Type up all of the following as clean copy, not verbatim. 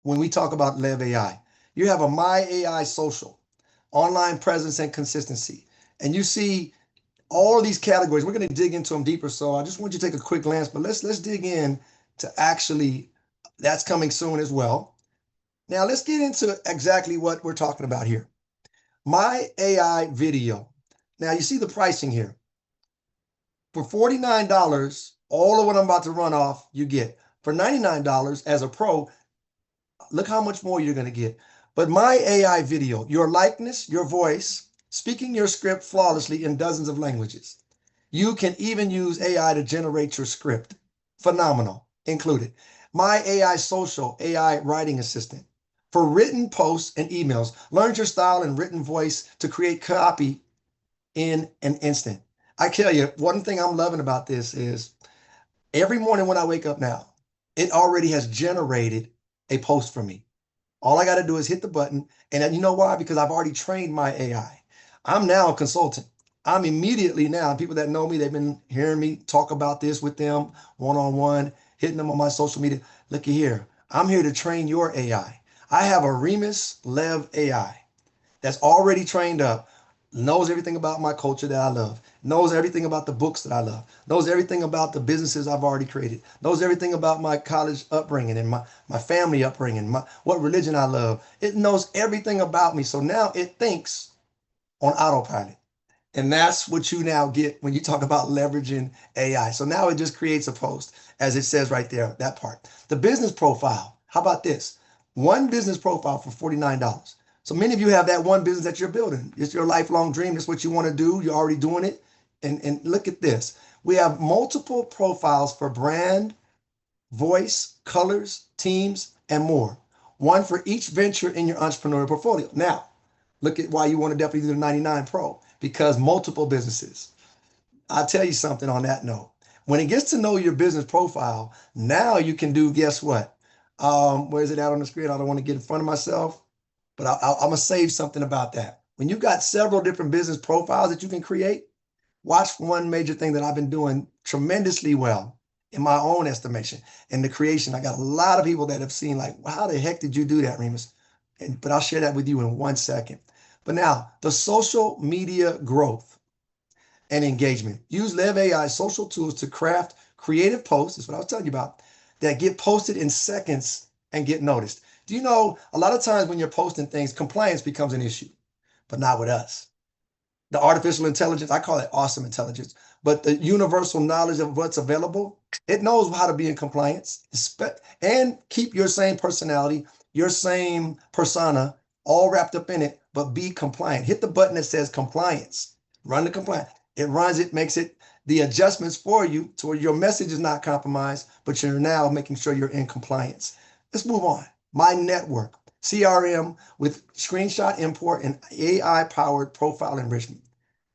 when we talk about Lev AI. You have a My AI social, online presence and consistency. And you see all of these categories. We're going to dig into them deeper. So I just want you to take a quick glance, but let's dig in to actually that's coming soon as well. Now let's get into exactly what we're talking about here. My AI video. Now you see the pricing here. For $49, all of what I'm about to run off, you get. For $99 as a pro, look how much more you're going to get. But my AI video, your likeness, your voice, speaking your script flawlessly in dozens of languages. You can even use AI to generate your script. Phenomenal, included. My AI social, AI writing assistant. For written posts and emails, learn your style and written voice to create copy in an instant. I tell you, one thing I'm loving about this is every morning when I wake up now, it already has generated a post for me. All I got to do is hit the button. And you know why? Because I've already trained my AI. I'm now a consultant. I'm immediately now, people that know me, they've been hearing me talk about this with them one-on-one, hitting them on my social media. Looky here. I'm here to train your AI. I have a Reamus Lev AI that's already trained up, knows everything about my culture that I love, knows everything about the books that I love, knows everything about the businesses I've already created, knows everything about my college upbringing and my family upbringing, what religion I love. It knows everything about me. So now it thinks on autopilot. And that's what you now get when you talk about leveraging AI. So now it just creates a post, as it says right there, that part. The business profile. How about this? One business profile for $49. So many of you have that one business that you're building. It's your lifelong dream. That's what you want to do. You're already doing it. And look at this. We have multiple profiles for brand, voice, colors, teams, and more. One for each venture in your entrepreneurial portfolio. Now, look at why you want to definitely do the 99 Pro, because multiple businesses. I'll tell you something on that note. When it gets to know your business profile, now you can do, guess what? Where is it out on the screen? I don't want to get in front of myself, but I'm going to save something about that. When you've got several different business profiles that you can create, watch one major thing that I've been doing tremendously well in my own estimation. In the creation, I got a lot of people that have seen like, how the heck did you do that, Remus? But I'll share that with you in 1 second. But now, the social media growth and engagement. Use Lev AI social tools to craft creative posts, that's what I was telling you about, that get posted in seconds and get noticed. Do you know, a lot of times when you're posting things, compliance becomes an issue, but not with us. The artificial intelligence, I call it awesome intelligence, but the universal knowledge of what's available, it knows how to be in compliance and keep your same personality, your same persona, all wrapped up in it, but be compliant. Hit the button that says compliance. Run the compliance. It runs it, makes it the adjustments for you to where your message is not compromised, but you're now making sure you're in compliance. Let's move on. My network, CRM with screenshot import and AI-powered profile enrichment.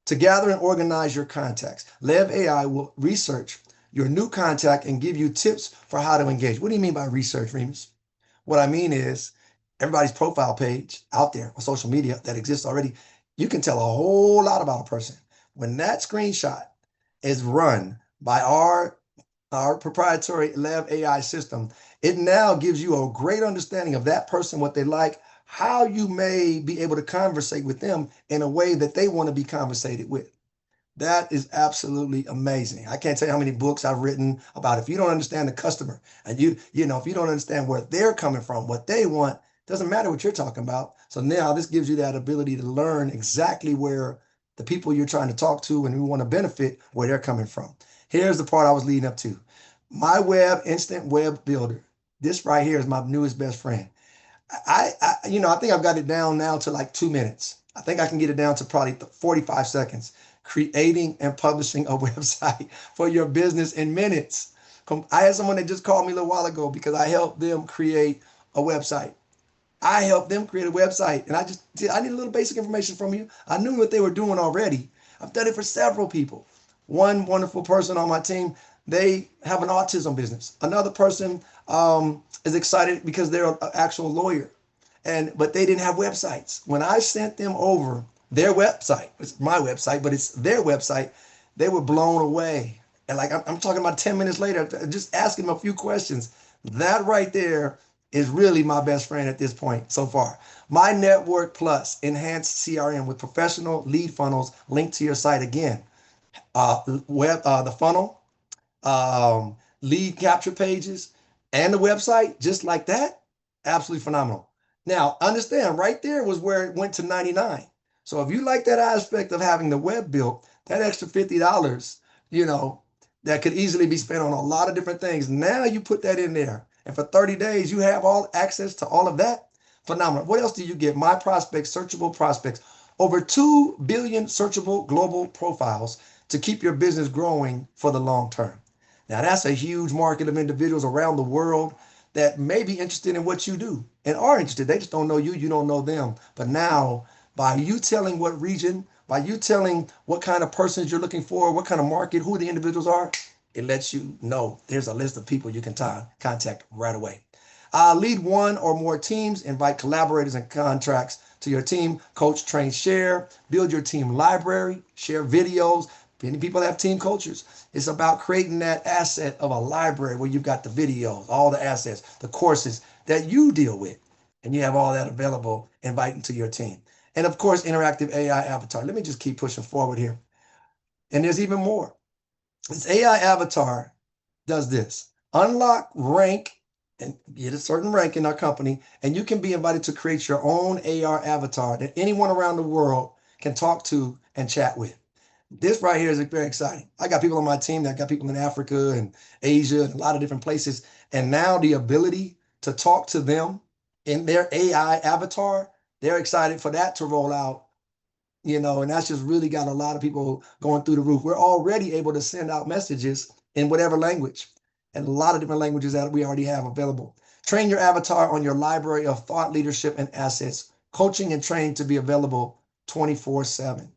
To gather and organize your contacts, Lev AI will research your new contact and give you tips for how to engage. What do you mean by research, Remus? What I mean is everybody's profile page out there on social media that exists already, you can tell a whole lot about a person. When that screenshot is run by our proprietary Lev AI system, it now gives you a great understanding of that person, what they like, how you may be able to conversate with them in a way that they want to be conversated with. That is absolutely amazing. I can't tell you how many books I've written about if you don't understand the customer and you know, if you don't understand where they're coming from, what they want, doesn't matter what you're talking about. So now this gives you that ability to learn exactly where the people you're trying to talk to and who want to benefit, where they're coming from. Here's the part I was leading up to. My web instant web builder. This right here is my newest best friend. I think I've got it down now to like 2 minutes. I think I can get it down to probably 45 seconds. Creating and publishing a website for your business in minutes. I had someone that just called me a little while ago because I helped them create a website. I helped them create a website, and I need a little basic information from you. I knew what they were doing already. I've done it for several people. One wonderful person on my team, they have an autism business. Another person is excited because they're an actual lawyer, but they didn't have websites. When I sent them over their website, it's my website, but it's their website, they were blown away. And like I'm talking about 10 minutes later, just asking them a few questions. That right there is really my best friend at this point so far. My Network Plus enhanced CRM with professional lead funnels linked to your site again. The funnel, um, lead capture pages, and the website, just like that. Absolutely phenomenal. Now, understand, right there was where it went to 99. So if you like that aspect of having the web built, that extra $50, you know, that could easily be spent on a lot of different things. Now you put that in there. And for 30 days, you have all access to all of that. Phenomenal. What else do you get? My prospects, searchable prospects. Over 2 billion searchable global profiles to keep your business growing for the long term. Now, that's a huge market of individuals around the world that may be interested in what you do and are interested. They just don't know you, you don't know them. But now, by you telling what region, by you telling what kind of persons you're looking for, what kind of market, who the individuals are, it lets you know there's a list of people you can contact right away. Lead one or more teams, invite collaborators and contracts to your team, coach, train, share, build your team library, share videos. Many people have team cultures. It's about creating that asset of a library where you've got the videos, all the assets, the courses that you deal with, and you have all that available, inviting to your team. And of course, interactive AI avatar. Let me just keep pushing forward here. And there's even more. This AI avatar does this: unlock rank and get a certain rank in our company, and you can be invited to create your own AR avatar that anyone around the world can talk to and chat with. This right here is very exciting. I got people on my team that got people in Africa and Asia and a lot of different places. And now the ability to talk to them in their AI avatar, they're excited for that to roll out, and that's just really got a lot of people going through the roof. We're already able to send out messages in whatever language, and a lot of different languages that we already have available. Train your avatar on your library of thought, leadership, and assets, coaching and training to be available 24/7.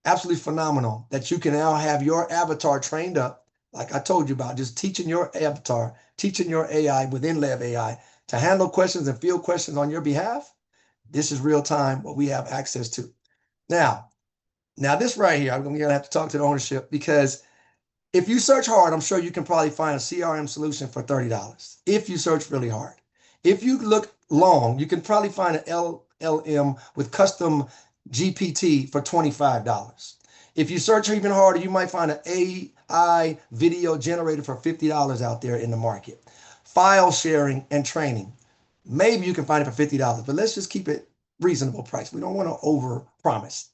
Absolutely phenomenal that you can now have your avatar trained up, like I told you about, just teaching your avatar, teaching your AI within Lev AI to handle questions and field questions on your behalf. This is real time what we have access to. Now this right here, I'm gonna have to talk to the ownership, because if you search hard, I'm sure you can probably find a CRM solution for $30 if you search really hard. If you look long, you can probably find an LLM with custom GPT for $25. If you search even harder, you might find an AI video generator for $50 out there in the market. File sharing and training. Maybe you can find it for $50, but let's just keep it reasonable price. We don't want to over promise.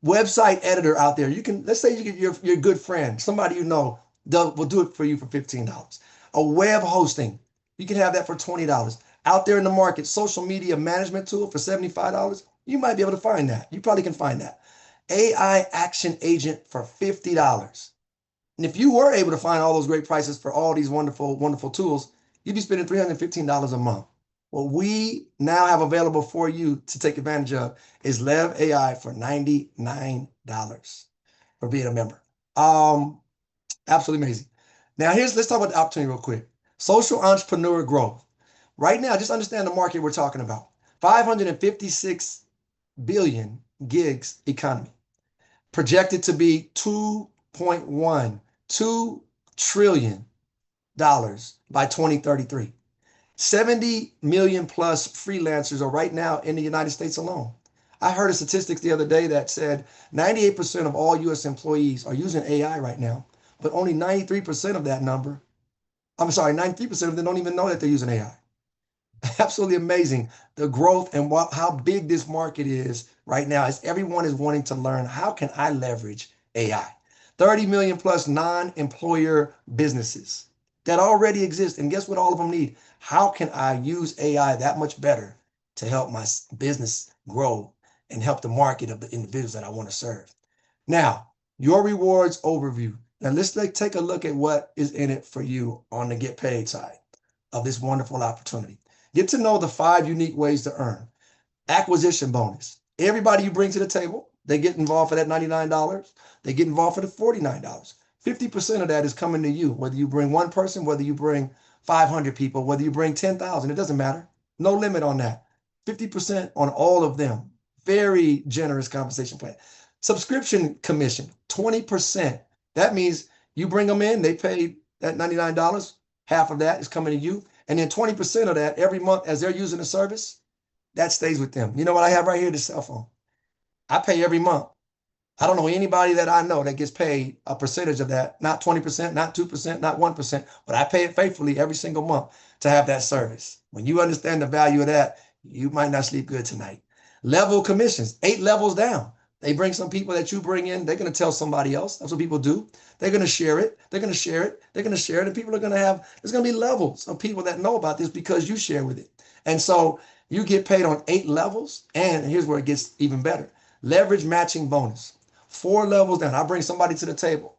Website editor out there. Let's say you get your good friend, somebody you know, will do it for you for $15. A web hosting, you can have that for $20. Out there in the market, social media management tool for $75. You might be able to find that. You probably can find that. AI action agent for $50. And if you were able to find all those great prices for all these wonderful, wonderful tools, you'd be spending $315 a month. What we now have available for you to take advantage of is Lev AI for $99 for being a member. Absolutely amazing. Now let's talk about the opportunity real quick. Social entrepreneur growth. Right now, just understand the market we're talking about. 556 billion gigs economy. Projected to be $2.12 trillion by 2033. 70 million plus freelancers are right now in the United States alone. I heard a statistics the other day that said 98% of all US employees are using AI right now, but only 93% of that number, 93% of them don't even know that they're using AI. Absolutely amazing. The growth and how big this market is right now is everyone is wanting to learn, how can I leverage AI? 30 million plus non-employer businesses that already exist. And guess what all of them need? How can I use AI that much better to help my business grow and help the market of the individuals that I want to serve? Now, your rewards overview. Now let's take a look at what is in it for you on the get paid side of this wonderful opportunity. Get to know the 5 unique ways to earn. Acquisition bonus. Everybody you bring to the table, they get involved for that $99. They get involved for the $49. 50% of that is coming to you, whether you bring one person, whether you bring 500 people, whether you bring 10,000, it doesn't matter. No limit on that. 50% on all of them. Very generous compensation plan. Subscription commission, 20%. That means you bring them in, they pay that $99. Half of that is coming to you. And then 20% of that every month as they're using the service, that stays with them. You know what I have right here, the cell phone. I pay every month. I don't know anybody that I know that gets paid a percentage of that, not 20%, not 2%, not 1%, but I pay it faithfully every single month to have that service. When you understand the value of that, you might not sleep good tonight. Level commissions, 8 levels down. They bring some people that you bring in, they're going to tell somebody else. That's what people do. They're going to share it. They're going to share it. They're going to share it. And people are going to have, there's going to be levels of people that know about this because you share with it. And so you get paid on 8 levels. And here's where it gets even better. Leverage matching bonus. 4 levels down. I bring somebody to the table.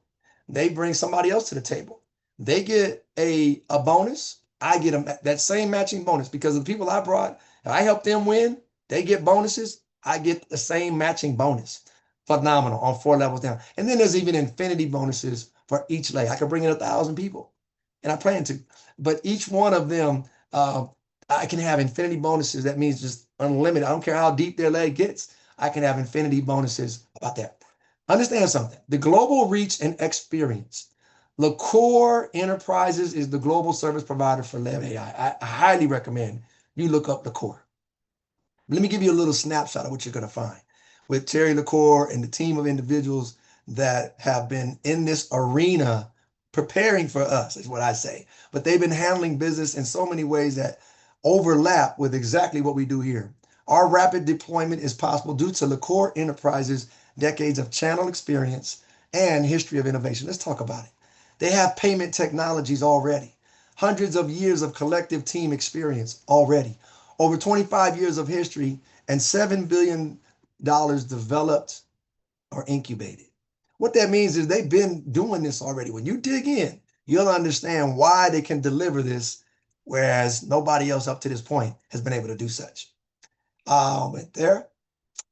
They bring somebody else to the table. They get a bonus. I get that same matching bonus because of the people I brought. If I help them win, they get bonuses. I get the same matching bonus. Phenomenal on 4 levels down. And then there's even infinity bonuses for each leg. I could bring in 1,000 people, and I plan to. But each one of them, I can have infinity bonuses. That means just unlimited. I don't care how deep their leg gets. I can have infinity bonuses about that. Understand something. The global reach and experience. LaCore Enterprises is the global service provider for Lev.ai. I highly recommend you look up LaCore. Let me give you a little snapshot of what you're going to find with Terry LaCore and the team of individuals that have been in this arena preparing for us, is what I say. But they've been handling business in so many ways that overlap with exactly what we do here. Our rapid deployment is possible due to LaCore Enterprises' decades of channel experience and history of innovation. Let's talk about it. They have payment technologies already, hundreds of years of collective team experience already, over 25 years of history, and $7 billion developed or incubated. What that means is they've been doing this already. When you dig in, you'll understand why they can deliver this, whereas nobody else up to this point has been able to do such. Right there.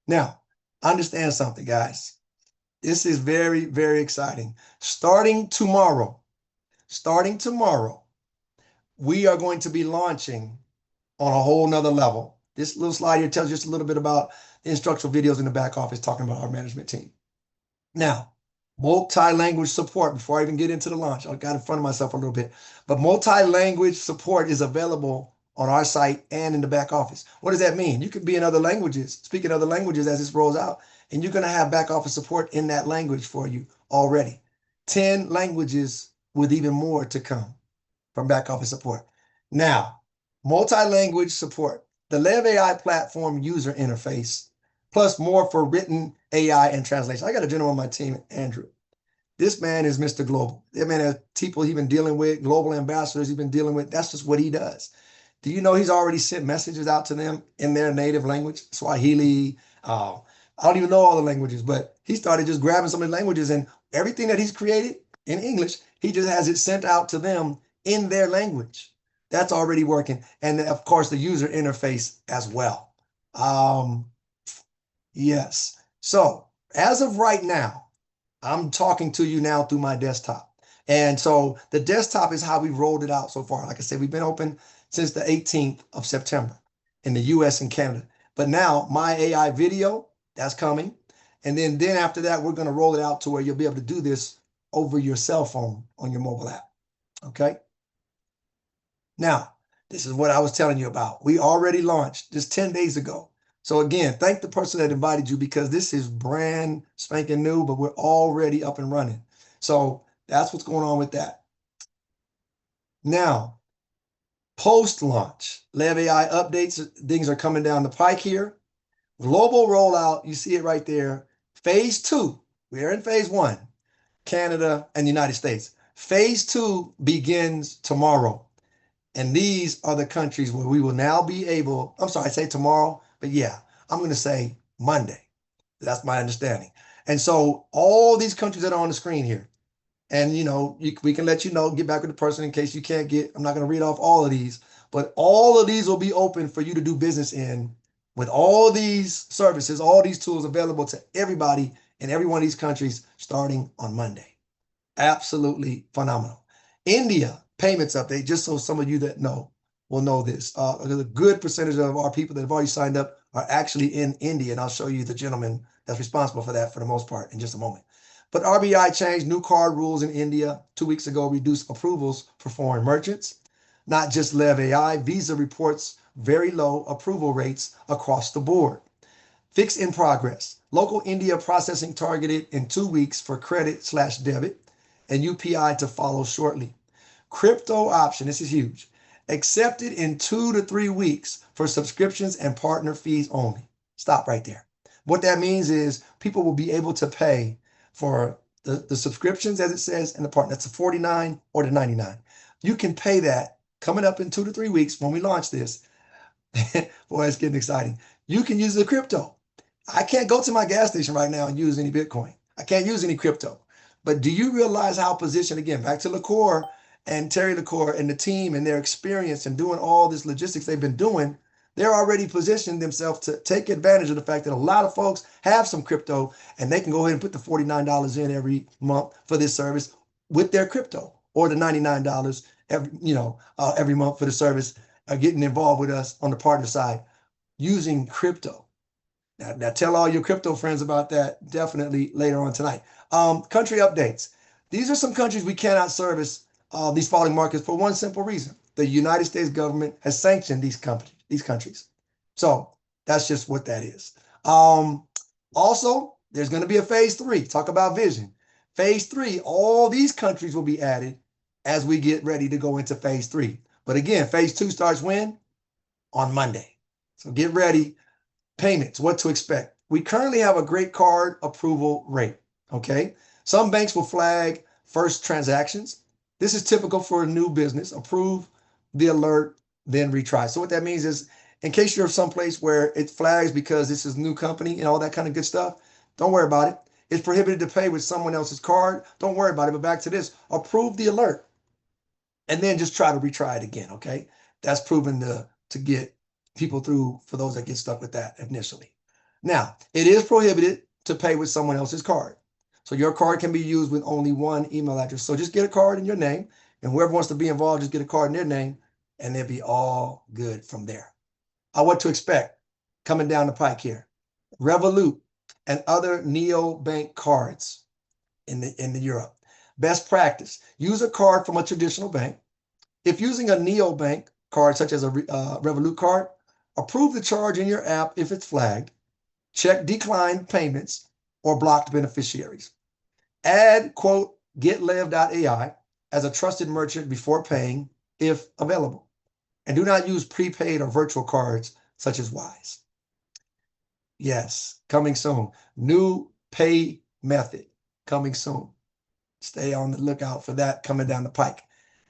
Now, understand something, guys. This is very, very exciting. Starting tomorrow, we are going to be launching on a whole nother level. This little slide here tells you just a little bit about the instructional videos in the back office talking about our management team. Now, multi-language support, before I even get into the launch, I got in front of myself a little bit, but multi-language support is available on our site and in the back office. What does that mean? You could be in other languages, speaking other languages as this rolls out, and you're going to have back office support in that language for you already. 10 languages with even more to come from back office support. Now, multi-language support, the Lev.ai platform user interface, plus more for written AI and translation. I got a gentleman on my team, Andrew. This man is Mr. Global. That man has people he's been dealing with, global ambassadors he's been dealing with. That's just what he does. Do you know he's already sent messages out to them in their native language? Swahili. I don't even know all the languages, but he started just grabbing some of the languages, and everything that he's created in English, he just has it sent out to them in their language. That's already working. And then, of course, the user interface as well. Yes. So as of right now, I'm talking to you now through my desktop. And so the desktop is how we rolled it out so far. Like I said, we've been open since the 18th of September in the US and Canada. But now my AI video, that's coming. And then after that, we're going to roll it out to where you'll be able to do this over your cell phone on your mobile app. Okay. Now, this is what I was telling you about. We already launched just 10 days ago. So again, thank the person that invited you because this is brand spanking new, but we're already up and running. So that's what's going on with that. Now, post-launch, Lev.ai updates, things are coming down the pike here. Global rollout, you see it right there. Phase 2, we're in phase 1, Canada and the United States. Phase 2 begins tomorrow. And these are the countries where we will now be able, I'm sorry, I say tomorrow, but yeah, I'm going to say Monday. That's my understanding. And so all these countries that are on the screen here, and you know, we can let you know, get back with the person in case you can't get, I'm not going to read off all of these, but all of these will be open for you to do business in with all these services, all these tools available to everybody in every one of these countries starting on Monday. Absolutely phenomenal. India payments update, just so some of you that know will know this. A good percentage of our people that have already signed up are actually in India, and I'll show you the gentleman that's responsible for that for the most part in just a moment. But RBI changed new card rules in India 2 weeks ago, reduced approvals for foreign merchants. not just Lev AI. Visa reports very low approval rates across the board. Fix in progress. Local India processing targeted in 2 weeks for credit/debit and UPI to follow shortly. Crypto option, this is huge. Accepted in 2 to 3 weeks for subscriptions and partner fees only. Stop right there. What that means is people will be able to pay for the subscriptions, as it says, and the partner. That's the 49 or the 99. You can pay that coming up in 2 to 3 weeks when we launch this. Boy, it's getting exciting. You can use the crypto. I can't go to my gas station right now and use any Bitcoin. I can't use any crypto. But do you realize how positioned, again, back to LaCour and Terry LaCour and the team and their experience and doing all this logistics they've been doing, they're already positioning themselves to take advantage of the fact that a lot of folks have some crypto and they can go ahead and put the $49 in every month for this service with their crypto, or the $99 every month for the service, getting involved with us on the partner side using crypto. Now tell all your crypto friends about that definitely later on tonight. Country updates. These are some countries we cannot service these falling markets for one simple reason. The United States government has sanctioned these countries. So that's just what that is. Also, there's going to be a phase 3. Talk about vision. Phase 3, all these countries will be added as we get ready to go into phase 3. But again, phase 2 starts when? On Monday. So get ready. Payments, what to expect. We currently have a great card approval rate, okay? Some banks will flag first transactions. This is typical for a new business. Approve the alert, then retry. So what that means is, in case you're someplace where it flags because this is a new company and all that kind of good stuff, don't worry about it. It's prohibited to pay with someone else's card. Don't worry about it. But back to this, approve the alert and then just try to retry it again, okay? That's proven to get people through for those that get stuck with that initially. Now, it is prohibited to pay with someone else's card. So your card can be used with only one email address. So just get a card in your name, and whoever wants to be involved, just get a card in their name, and they'll be all good from there. What to expect coming down the pike here. Revolut and other neobank cards in the Europe. Best practice, use a card from a traditional bank. If using a neobank card, such as a Revolut card, approve the charge in your app if it's flagged. Check declined payments or blocked beneficiaries. Add, quote, getlev.ai as a trusted merchant before paying if available. And do not use prepaid or virtual cards such as Wise. Yes, coming soon. New pay method coming soon. Stay on the lookout for that coming down the pike.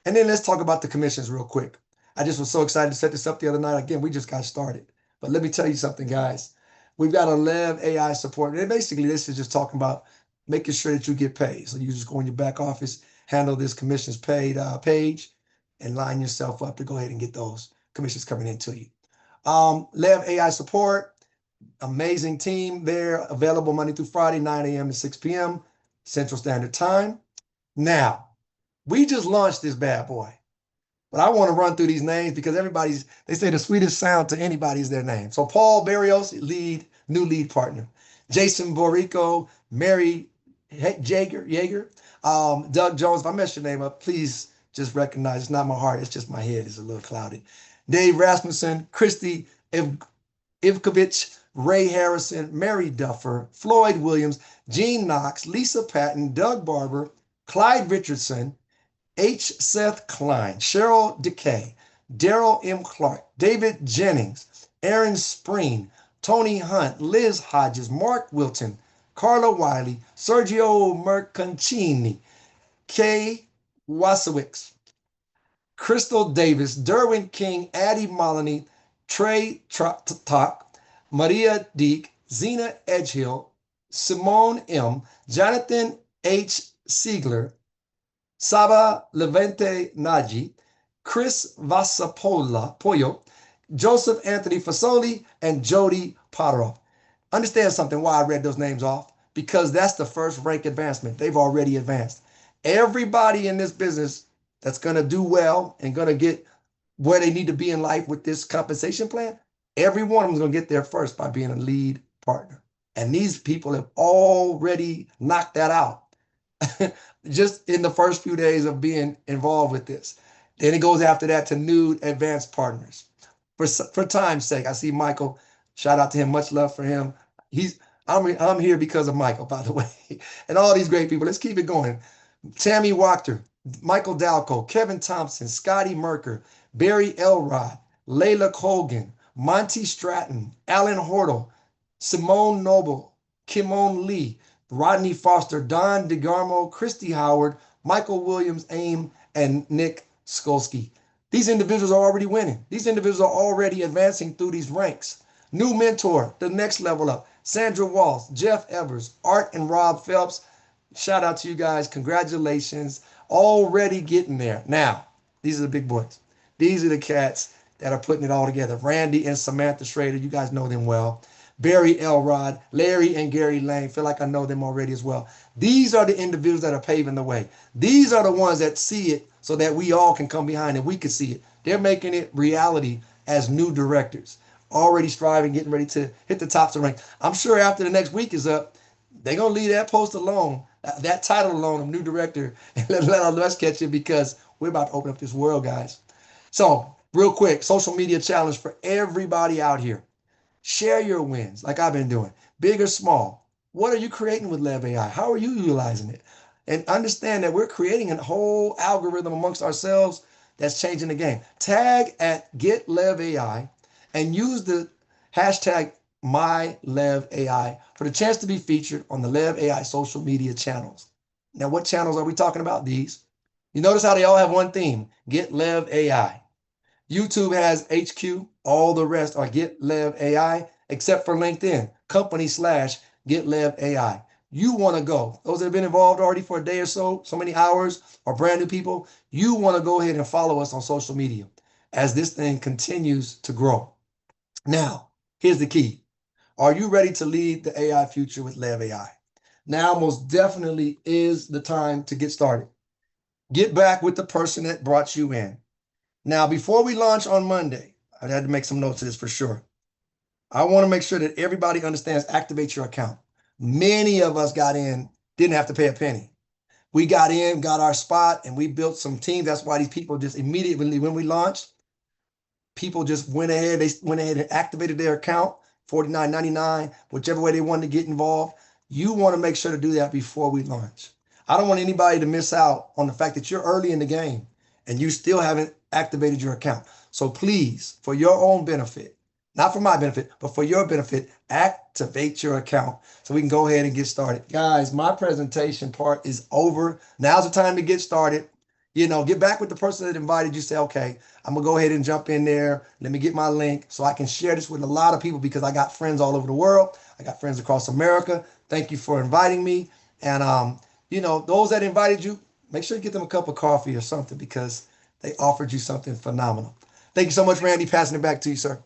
And then let's talk about the commissions real quick. I just was so excited to set this up the other night. Again, we just got started. But let me tell you something, guys. We've got a Lev AI support. And basically, this is just talking about making sure that you get paid. So you just go in your back office, handle this commissions paid page, and line yourself up to go ahead and get those commissions coming into you. Lev AI support, amazing team there, available Monday through Friday, 9 a.m. to 6 p.m. Central Standard Time. Now, we just launched this bad boy. But I want to run through these names because they say the sweetest sound to anybody is their name. So Paul Barrios, new lead partner. Jason Borico, Mary Jaeger, Doug Jones. If I mess your name up, please just recognize it's not my heart. It's just my head is a little clouded. Dave Rasmussen, Christy Ivkovich, Ray Harrison, Mary Duffer, Floyd Williams, Gene Knox, Lisa Patton, Doug Barber, Clyde Richardson, H. Seth Klein, Cheryl Decay, Daryl M. Clark, David Jennings, Aaron Spreen, Tony Hunt, Liz Hodges, Mark Wilton, Carla Wiley, Sergio Merconcini, Kay Wasowicz, Crystal Davis, Derwin King, Addie Moloney, Trey Talk, Maria Deek, Zena Edgehill, Simone M., Jonathan H. Siegler, Saba Levente Naji, Chris Pollo, Joseph Anthony Fasoli, and Jody Potteroff. Understand something why I read those names off? Because that's the first rank advancement. They've already advanced. Everybody in this business that's going to do well and going to get where they need to be in life with this compensation plan, every one of them is going to get there first by being a lead partner. And these people have already knocked that out just in the first few days of being involved with this. Then it goes after that to new advanced partners. For time's sake, I see Michael. Shout out to him. Much love for him. He's I'm here because of Michael, by the way, and all these great people. Let's keep it going. Tammy Wachter, Michael Dalco, Kevin Thompson, Scotty Merker, Barry Elrod, Layla Colgan, Monty Stratton, Alan Hortle, Simone Noble, Kimon Lee, Rodney Foster, Don DeGarmo, Christy Howard, Michael Williams Aim, and Nick Skolsky. These individuals are already winning. These individuals are already advancing through these ranks. New mentor, the next level up. Sandra Walls, Jeff Evers, Art and Rob Phelps. Shout out to you guys. Congratulations. Already getting there. Now, these are the big boys. These are the cats that are putting it all together. Randy and Samantha Schrader, you guys know them well. Barry Elrod, Larry and Gary Lane, feel like I know them already as well. These are the individuals that are paving the way. These are the ones that see it so that we all can come behind and we can see it. They're making it reality as new directors, already striving, getting ready to hit the tops of the rank. I'm sure after the next week is up, they're going to leave that post alone, that title alone of new director, and let us catch it because we're about to open up this world, guys. So real quick, social media challenge for everybody out here. Share your wins like I've been doing, big or small. What are you creating with Lev AI? How are you utilizing it? And understand that we're creating a whole algorithm amongst ourselves that's changing the game. Tag at getlev.ai and use the hashtag MyLevAI for the chance to be featured on the Lev AI social media channels. Now, what channels are we talking about? These. You notice how they all have one theme, Get Lev AI. YouTube has HQ. All the rest are GetLev AI, except for LinkedIn, company/GetLev AI. You want to go. Those that have been involved already for a day or so many hours, or brand new people, you want to go ahead and follow us on social media as this thing continues to grow. Now, here's the key. Are you ready to lead the AI future with Lev AI? Now, most definitely is the time to get started. Get back with the person that brought you in. Now, before we launch on Monday, I had to make some notes of this for sure. I want to make sure that everybody understands activate your account. Many of us got in, didn't have to pay a penny. We got in, got our spot, and we built some teams. That's why these people just immediately, when we launched, people just went ahead and activated their account, $49.99, whichever way they wanted to get involved. You want to make sure to do that before we launch. I don't want anybody to miss out on the fact that you're early in the game and you still haven't activated your account. So please, for your own benefit, not for my benefit, but for your benefit, activate your account so we can go ahead and get started. Guys, my presentation part is over. Now's the time to get started. Get back with the person that invited you. Say, okay, I'm gonna go ahead and jump in there. Let me get my link so I can share this with a lot of people because I got friends all over the world. I got friends across America. Thank you for inviting me. And those that invited you, make sure you get them a cup of coffee or something because they offered you something phenomenal. Thank you so much, Randy. Passing it back to you, sir.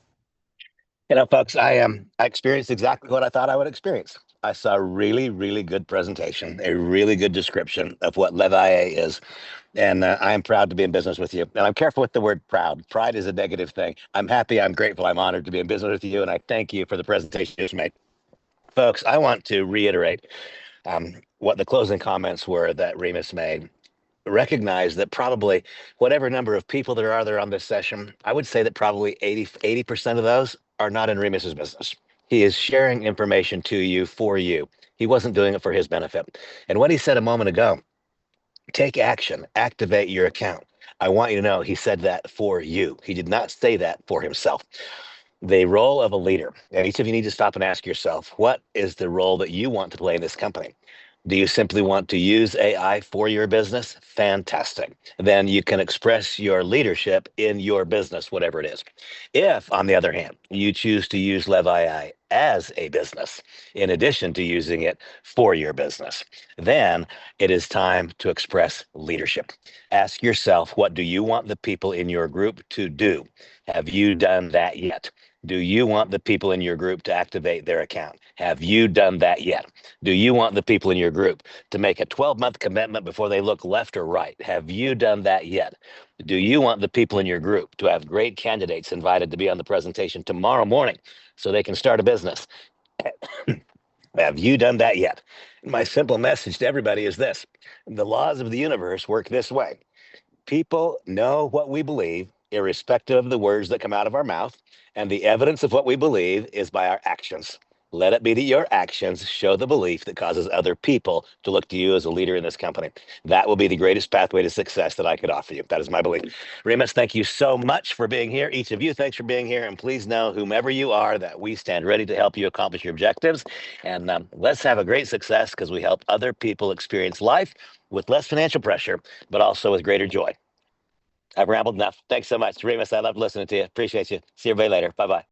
Folks, I experienced exactly what I thought I would experience. I saw a really, really good presentation, a really good description of what LevIA is. And I am proud to be in business with you. And I'm careful with the word proud. Pride is a negative thing. I'm happy, I'm grateful, I'm honored to be in business with you. And I thank you for the presentation you just made. Folks, I want to reiterate what the closing comments were that Reamus made. Recognize that probably whatever number of people there are there on this session, I would say that probably 80% of those are not in Remus's business. He is sharing information to you for you. He wasn't doing it for his benefit. And what he said a moment ago, take action, activate your account. I want you to know he said that for you. He did not say that for himself. The role of a leader, and each of you need to stop and ask yourself, what is the role that you want to play in this company? Do you simply want to use AI for your business? Fantastic. Then you can express your leadership in your business, whatever it is. If, on the other hand, you choose to use LevIA as a business, in addition to using it for your business, then it is time to express leadership. Ask yourself, what do you want the people in your group to do? Have you done that yet? Do you want the people in your group to activate their account? Have you done that yet? Do you want the people in your group to make a 12-month commitment before they look left or right? Have you done that yet? Do you want the people in your group to have great candidates invited to be on the presentation tomorrow morning so they can start a business? Have you done that yet? My simple message to everybody is this: the laws of the universe work this way. People know what we believe, irrespective of the words that come out of our mouth. And the evidence of what we believe is by our actions. Let it be that your actions show the belief that causes other people to look to you as a leader in this company. That will be the greatest pathway to success that I could offer you. That is my belief. Reamus, thank you so much for being here. Each of you, thanks for being here. And please know, whomever you are, that we stand ready to help you accomplish your objectives. And let's have a great success, because we help other people experience life with less financial pressure, but also with greater joy. I've rambled enough. Thanks so much, Reamus. I love listening to you. Appreciate you. See everybody later. Bye-bye.